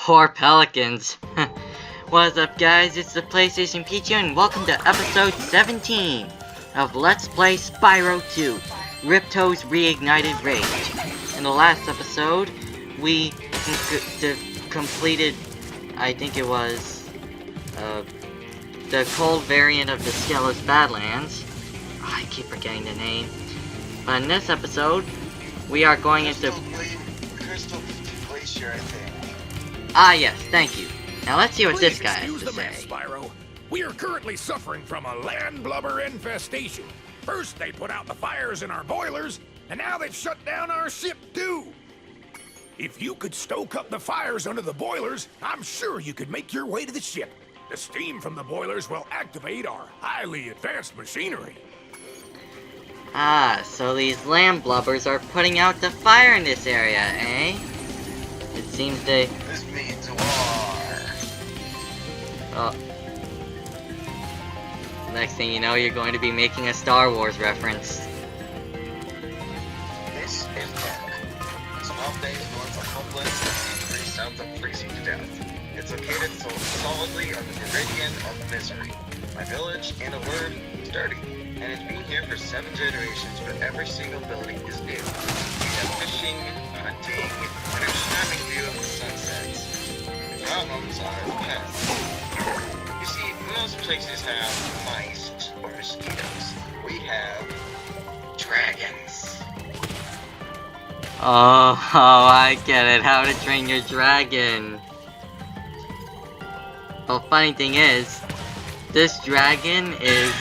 Poor pelicans. What's up, guys? It's the PlayStation Pichu, and welcome to episode 17 of Let's Play Spyro 2, Ripto's Reignited Rage. In the last episode, we completed, I think it was, the cold variant of the Skelos Badlands. I keep forgetting the name. But in this episode, we are going into... Crystal Glacier, I think. Ah, yes, thank you. Now let's see what this guy has Excuse to the mess, say. Spyro. We are currently suffering from a land blubber infestation. First they put out the fires in our boilers, and now they've shut down our ship too. If you could stoke up the fires under the boilers, I'm sure you could make your way to the ship. The steam from the boilers will activate our highly advanced machinery. Ah, so these land blubbers are putting out the fire in this area, eh? It seems they... This means war. Oh. Next thing you know, you're going to be making a Star Wars reference. This is Denver. 12 days north of Homeland and 3 south of freezing to death. It's located solidly on the meridian of misery. My village, in a word, sturdy. And it's been here for 7 generations, but every single building is new. We have fishing, hunting, and a shining view of the sunsets. The problems are the pests. You see, most places have mice or mosquitoes. We have dragons. Oh, I get it. How to train your dragon. Well, funny thing is, this dragon is...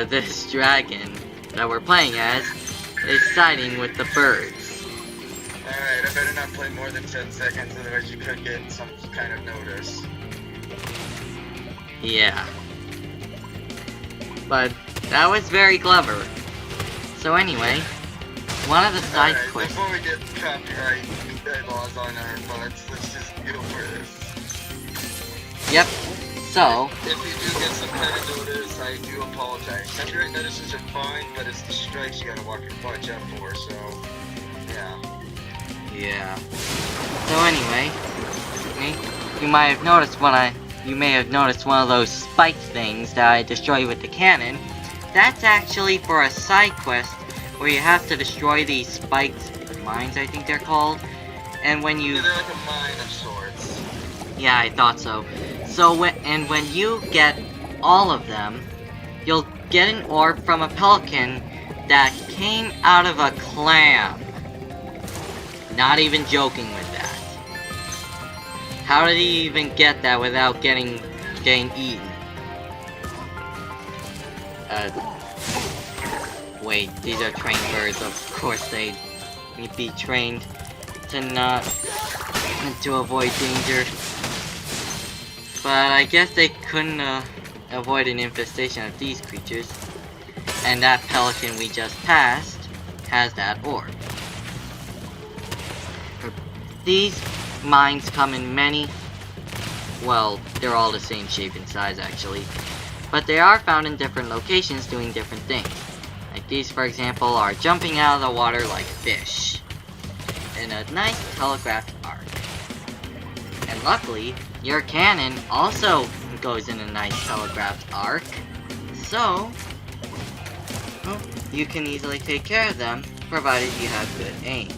this dragon that we're playing as is siding with the birds. Alright, I better not play more than 10 seconds, otherwise you could get some kind of notice. Yeah. But that was very clever. So anyway, one of the side quests... Before we get copyright laws on our butts, let's just go for this. Yep. So... If you do get some kind of notice, I do apologize. Copyright notices are fine, but it's the strikes you gotta watch out for, so... Yeah. Yeah. So anyway, you might have noticed you may have noticed one of those spiked things that I destroyed with the cannon. That's actually for a side quest where you have to destroy these spiked mines, I think they're called. And when you... Yeah, they're like a mine of sorts. Yeah, I thought so. So when you get all of them, you'll get an orb from a pelican that came out of a clam. Not even joking with that. How did he even get that without getting eaten? Wait, these are trained birds. Of course they'd be trained to avoid danger. But I guess they couldn't avoid an infestation of these creatures. And that pelican we just passed has that orb. These mines come in many, well, they're all the same shape and size actually, but they are found in different locations doing different things. Like these, for example, are jumping out of the water like fish in a nice telegraphed arc. And luckily, your cannon also goes in a nice telegraphed arc, so well, you can easily take care of them, provided you have good aim.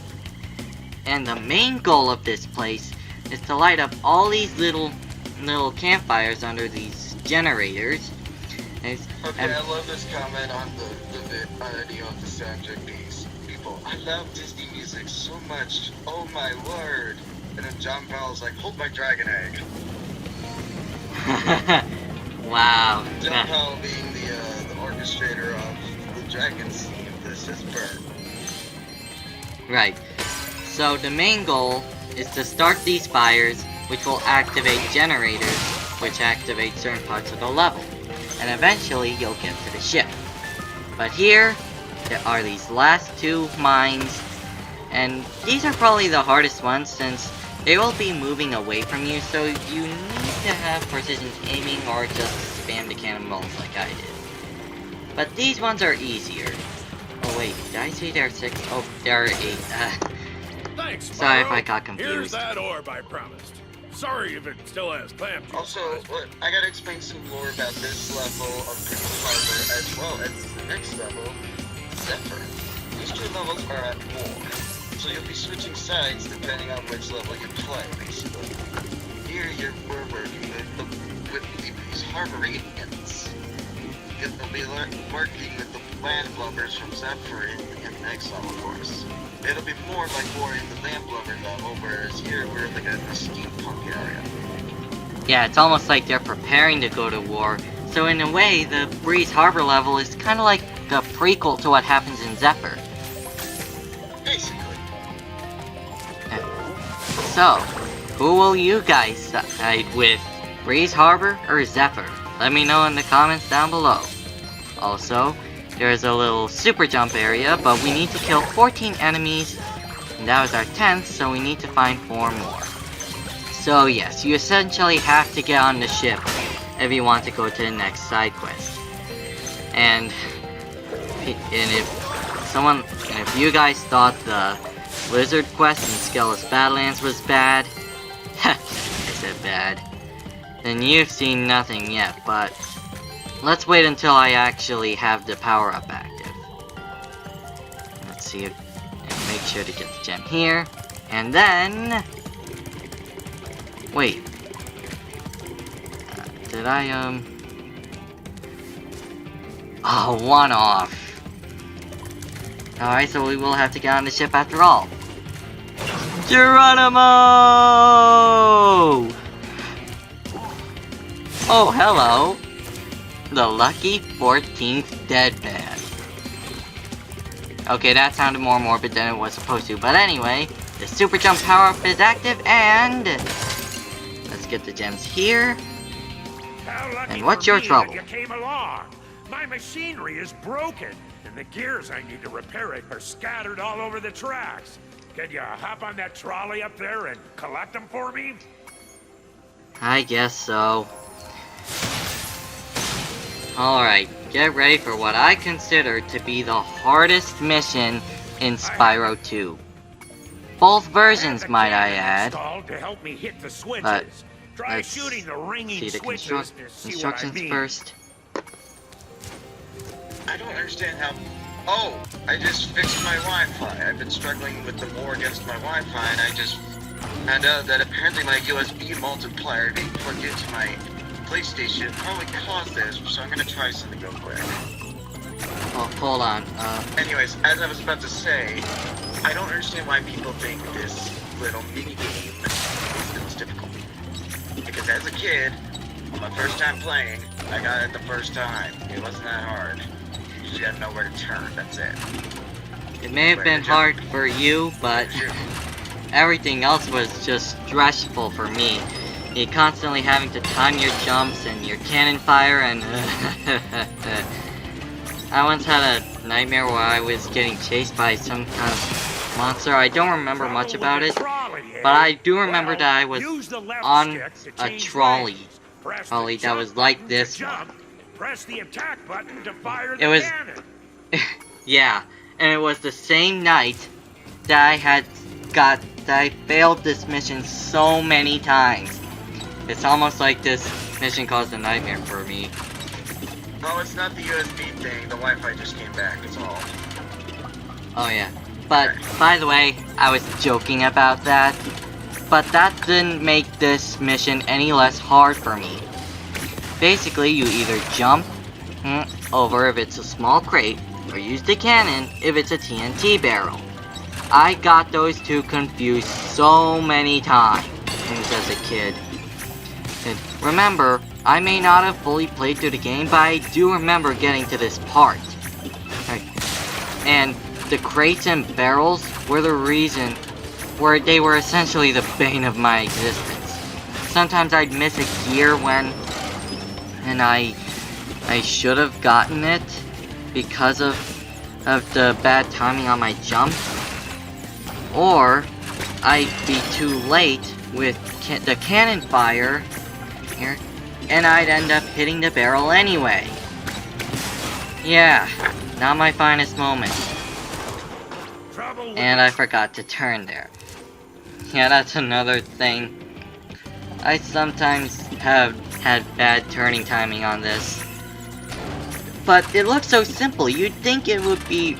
And the main goal of this place is to light up all these little campfires under these generators. Okay, I love this comment on the video of the soundtrack. These people, I love Disney music so much. Oh my word! And then John Powell's like, hold my dragon egg. Wow. John Powell being the orchestrator of the dragon scene of This Is Burn. Right. So the main goal is to start these fires, which will activate generators, which activate certain parts of the level. And eventually you'll get to the ship. But here, there are these last 2 mines, and these are probably the hardest ones since they will be moving away from you, so you need to have precision aiming or just spam the cannonballs like I did. But these ones are easier. Oh wait, did I say there are 6? Oh, there are 8. Thanks, Spyro. Sorry if I got Here's confused. that orb I promised. Sorry if it still has clam juice. Also, I gotta explain some lore about this level of Breeze Harbor as well as the next level, Zephyr. These two levels are at war, so you'll be switching sides depending on which level you play, basically. Here, we're working with the Breeze Harbor Reignited. You'll be working with the land blubbers from Zephyr in the next level, of course. It'll be more like war in the land blubber level, whereas here we're like a steampunk area. Yeah, it's almost like they're preparing to go to war. So in a way, the Breeze Harbor level is kind of like the prequel to what happens in Zephyr. Basically. So, who will you guys side with? Breeze Harbor or Zephyr? Let me know in the comments down below. Also, there's a little super jump area, but we need to kill 14 enemies, and that was our 10th, so we need to find 4 more. So yes, you essentially have to get on the ship if you want to go to the next side quest. And if you guys thought the Lizard quest in Skelos Badlands was bad, I said bad, then you've seen nothing yet, but let's wait until I actually have the power-up active. Let's see if, and make sure to get the gem here, and then... Wait. Did I, Oh, one off. Alright, so we will have to get on the ship after all. Geronimo! Oh, hello. The lucky 14th dead man. Okay, that sounded more morbid than it was supposed to, but anyway, the super jump power-up is active, and let's get the gems here. And what's your trouble? You came along. My machinery is broken, and the gears I need to repair it are scattered all over the tracks. Can you hop on that trolley up there and collect them for me? I guess so. Alright, get ready for what I consider to be the hardest mission in Spyro 2. Both versions, might I add. To help me hit the switches. But Try let's shooting the ringing see the switches to see what I instructions mean. first. I don't understand how... Oh, I just fixed my Wi-Fi. I've been struggling with the war against my Wi-Fi, and I just found out that apparently my USB multiplier being plugged into my PlayStation probably caused this, so I'm gonna try something real quick. Oh, hold on. Anyways, as I was about to say, I don't understand why people think this little mini game is the most difficult. Because as a kid, on my first time playing, I got it the first time. It wasn't that hard. You just had nowhere to turn, that's it. It may have been hard for you, but everything else was just stressful for me. You constantly having to time your jumps and your cannon fire, and I once had a nightmare where I was getting chased by some kind of monster. I don't remember much about it, but I do remember that I was on a trolley that was like this one. Press the attack button to fire the It was, cannon. yeah, and it was the same night that I failed this mission so many times. It's almost like this mission caused a nightmare for me. Oh, it's not the USB thing. The Wi-Fi just came back, it's all. Oh yeah. But, by the way, I was joking about that. But that didn't make this mission any less hard for me. Basically, you either jump over if it's a small crate, or use the cannon if it's a TNT barrel. I got those two confused so many times as a kid. And remember, I may not have fully played through the game, but I do remember getting to this part. And the crates and barrels were the reason, where they were essentially the bane of my existence. Sometimes I'd miss a gear and I should have gotten it because of the bad timing on my jump. Or I'd be too late with the cannon fire here, and I'd end up hitting the barrel anyway. Yeah, not my finest moment. And I forgot to turn there. Yeah, that's another thing. I sometimes have had bad turning timing on this. But it looks so simple, you'd think it would be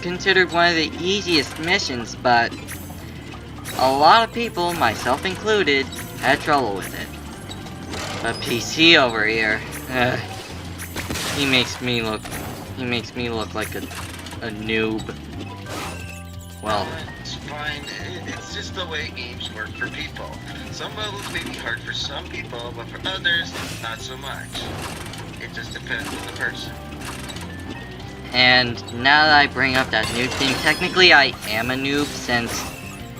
considered one of the easiest missions, but a lot of people, myself included, had trouble with it. But PC over here, he makes me look like a noob. Well, it's fine. It's just the way games work for people. Some levels may be hard for some people, but for others, not so much. It just depends on the person. and now that I bring up that noob thing, technically I am a noob since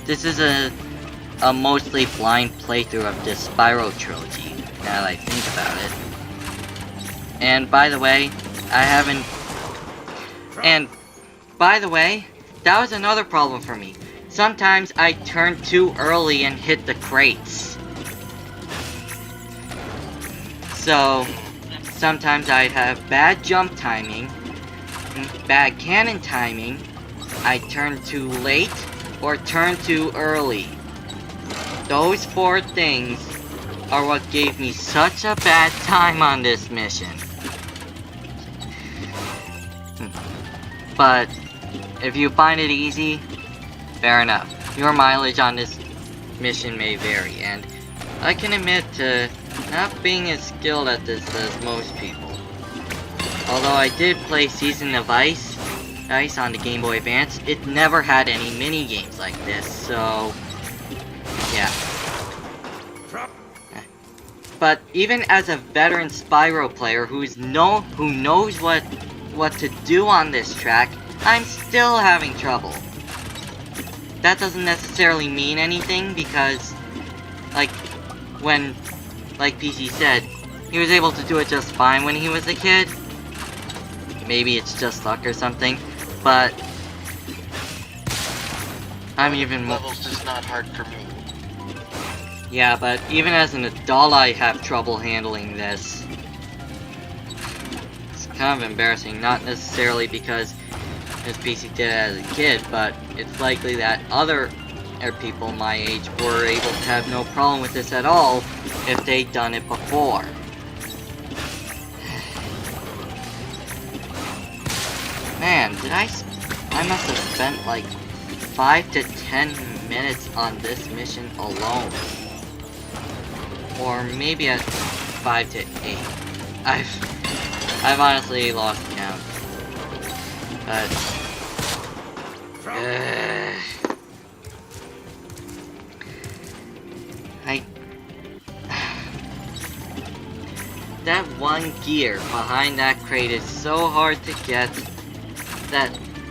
this is a mostly blind playthrough of this Spyro trilogy, now that I think about it. And by the way, that was another problem for me. Sometimes I turn too early and hit the crates. So, sometimes I'd have bad jump timing, bad cannon timing, I turn too late, or turn too early. Those 4 things are what gave me such a bad time on this mission. But if you find it easy, fair enough. Your mileage on this mission may vary, and I can admit to not being as skilled at this as most people. Although I did play Season of Ice on the Game Boy Advance, it never had any mini games like this, so yeah. But even as a veteran Spyro player who knows what to do on this track, I'm still having trouble. That doesn't necessarily mean anything because, like PC said, he was able to do it just fine when he was a kid. Maybe it's just luck or something, but I'm even more. Level's just not hard for me. Yeah, but even as an adult, I have trouble handling this. It's kind of embarrassing, not necessarily because his PC did it as a kid, but it's likely that other people my age were able to have no problem with this at all if they'd done it before. Man, I must have spent like 5 to 10 minutes on this mission alone. Or maybe at 5 to 8. I've honestly lost count. But that one gear behind that crate is so hard to get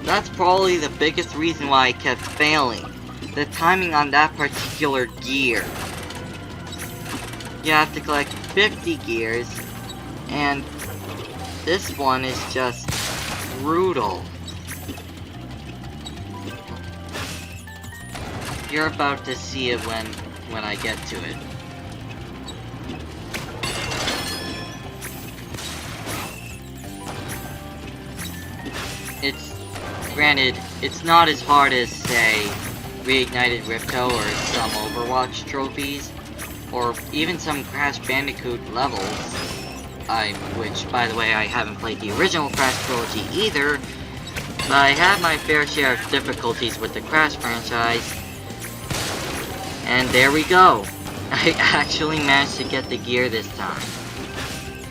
that's probably the biggest reason why I kept failing. The timing on that particular gear. You have to collect 50 gears, and this one is just brutal. You're about to see it when I get to it. Granted, it's not as hard as, say, Reignited Ripto or some Overwatch trophies, or even some Crash Bandicoot levels, which, by the way, I haven't played the original Crash trilogy either, but I had my fair share of difficulties with the Crash franchise, and there we go. I actually managed to get the gear this time.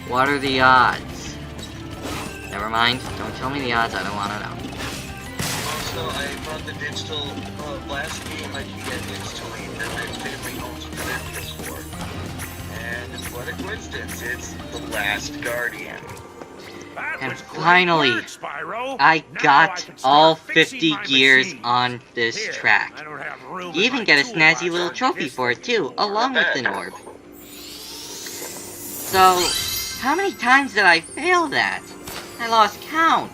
What are the odds? Never mind, don't tell me the odds, I don't want to know. Also, I bought the digital, last game I could get digitally that my family owns for their PS4. And what a coincidence, it's The Last Guardian. And finally, I got all 50 gears on this track. You even get a snazzy little trophy for it too, along with an orb. So, how many times did I fail that? I lost count.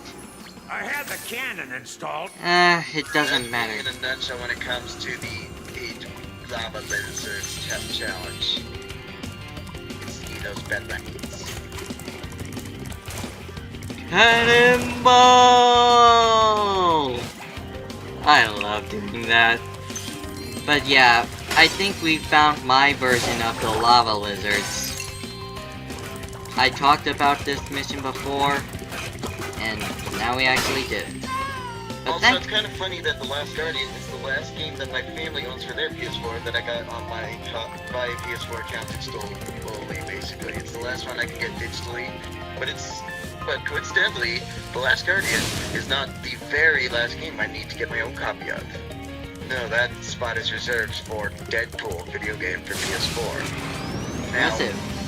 I had the cannon installed. It doesn't matter. In a nutshell when it comes to the 8 lava lizards challenge. See those bed rackets. Cannonball! I love doing that. But yeah, I think we found my version of the lava lizards. I talked about this mission before, and now we actually did it. But Also, it's kind of funny that The Last Guardian is the last game that my family owns for their PS4 that I got on my PS4 account installed fully, basically. It's the last one I can get digitally, but coincidentally, The Last Guardian is not the very last game I need to get my own copy of. No, that spot is reserved for Deadpool video game for PS4. Now,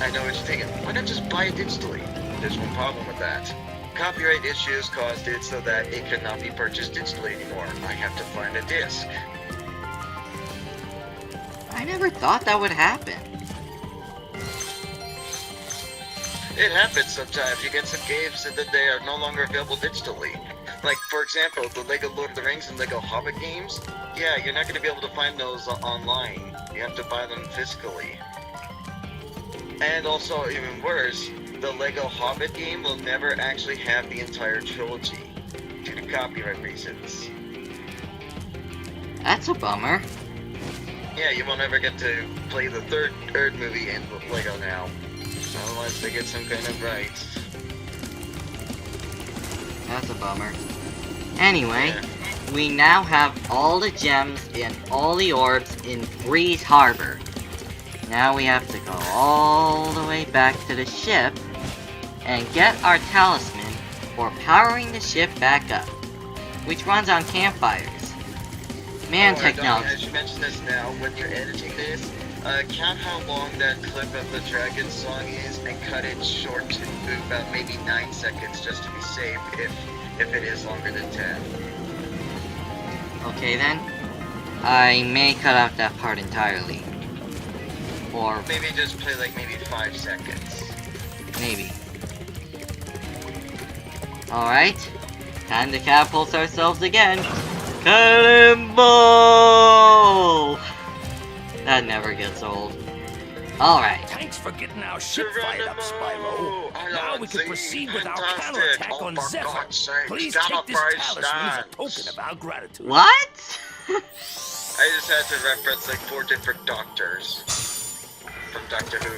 I know what you're thinking. Why not just buy it digitally? There's one problem with that. Copyright issues caused it so that it cannot be purchased digitally anymore. I have to find a disc. I never thought that would happen. It happens sometimes. You get some games that they are no longer available digitally. Like, for example, the Lego Lord of the Rings and Lego Hobbit games. Yeah, you're not going to be able to find those online. You have to buy them physically. And also, even worse, the Lego Hobbit game will never actually have the entire trilogy due to copyright reasons. That's a bummer. Yeah, you won't ever get to play the third movie in Lego now. Unless they get some kind of rights. That's a bummer. Anyway, we now have all the gems and all the orbs in Breeze Harbor. Now we have to go all the way back to the ship and get our talisman for powering the ship back up, which runs on campfires. Man, technology. I should mention this now. When you're editing this, count how long that clip of the Dragon song is and cut it short to about maybe 9 seconds just to be safe if it is longer than 10. Okay then. I may cut out that part entirely. Or maybe just play like maybe 5 seconds. Maybe. Alright. Time to catapult ourselves again. Cannonball! That never gets old. Alright. Thanks for getting our ship fired up, Spyro. Now we can proceed with our counterattack on Zephyr. Please take this talisman as a token of our gratitude. What? I just had to reference like 4 different doctors from Doctor Who.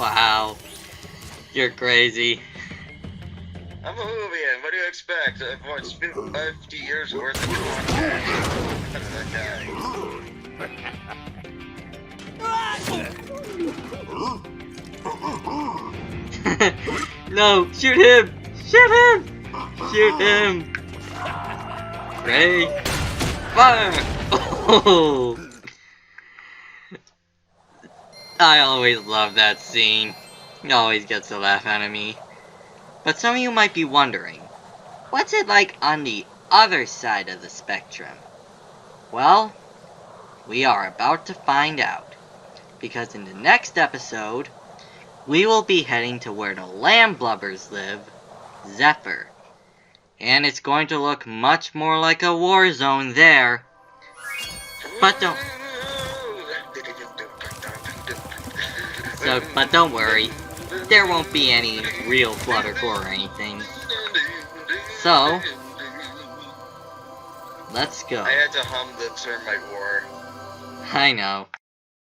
Wow. You're crazy. I'm a Whovian, what do you expect? I've watched 50 years worth of content. That guy. No, shoot him! Shoot him! Shoot him! Ready? Fire! Oh! I always love that scene. It always gets a laugh out of me. But some of you might be wondering, what's it like on the other side of the spectrum? Well, we are about to find out. Because in the next episode, we will be heading to where the landlubbers live, Zephyr. And it's going to look much more like a war zone there. But don't worry, there won't be any real blood or gore or anything. So, let's go. I had to hum the Termite War. I know.